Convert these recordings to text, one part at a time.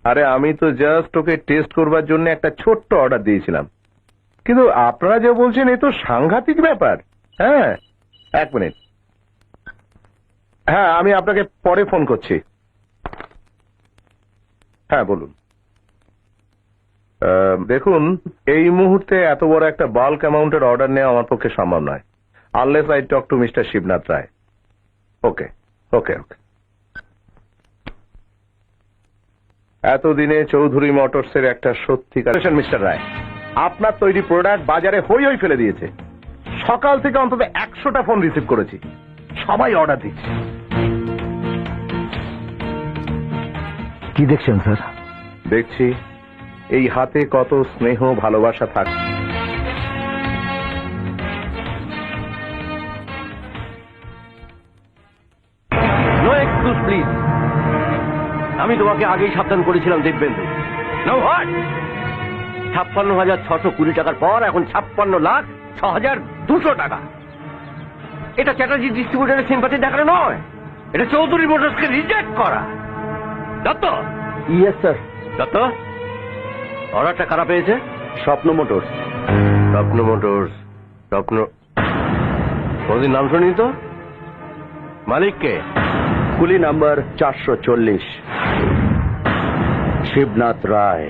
আরে আমি তো জাস্ট ওকে টেস্ট করবার জন্য একটা ছোট্ট অর্ডার দিয়েছিলাম, কিন্তু আপনারা যে বলছেন এ তো সাংঘাতিক ব্যাপার। হ্যাঁ, এক মিনিট। হ্যাঁ, আমি আপনাকে পরে ফোন করছি। হ্যাঁ, বলুন। দেখুন, এই মুহূর্তে এত বড় একটা বাল্ক অ্যামাউন্টের অর্ডার নেওয়া আমার পক্ষে সম্ভব নয়, unless I talk to mister Shivnath Roy. Okay okay okay. এতদিনে চৌধুরী মোটরসের একটা সত্যিকার মিস্টার রায়, আপনার তৈরি প্রোডাক্ট বাজারে হই হই ফেলে দিয়েছে। সকাল থেকে অন্তত 100টা ফোন রিসিভ করেছি, সবাই অর্ডার দিচ্ছে। কি দেখছেন স্যার? দেখছি এই হাতে কত স্নেহ ভালোবাসা থাকে। No excuse please. আমি তোমাকে আগেই সাবধান করেছিলাম দিব্যেন্দু। Know what? 56,620 টাকার পর এখন 56,06,200 টাকা। এটা চ্যাটার্জি ডিস্ট্রিবিউটরের সিম্পাথি দেখানো নয়, এটা চৌধুরী মোটরসকে রিজেক্ট করা। দত্ত। Yes sir. দত্ত, অর্ডারটা কারা পেয়েছে? স্বপ্ন মোটরস। স্বপ্ন মোটরস। স্বপ্ন কোনদিন নাম শুনি তো। মালিককে? কুলি নাম্বার 440, শিবনাথ রায়,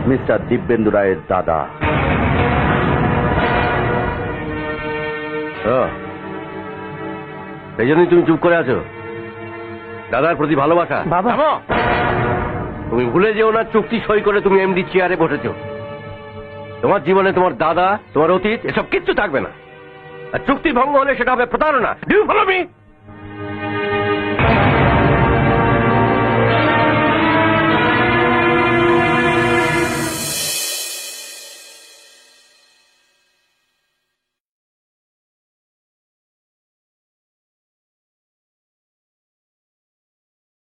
মিস্টার দিব্যেন্দু রায়ের দাদা। এই জন্যই তুমি চুপ করে আছো? দাদার প্রতি ভালোবাসা? বাবা। তুমি ভুলে যেও না, চুক্তি সই করে তুমি এমডি চেয়ারে বসেছো। তোমার জীবনে তোমার দাদা, তোমার অতীত এসব কিচ্ছু থাকবে না। আর চুক্তি ভঙ্গ হলে সেটা হবে প্রতারণা। Do you follow me?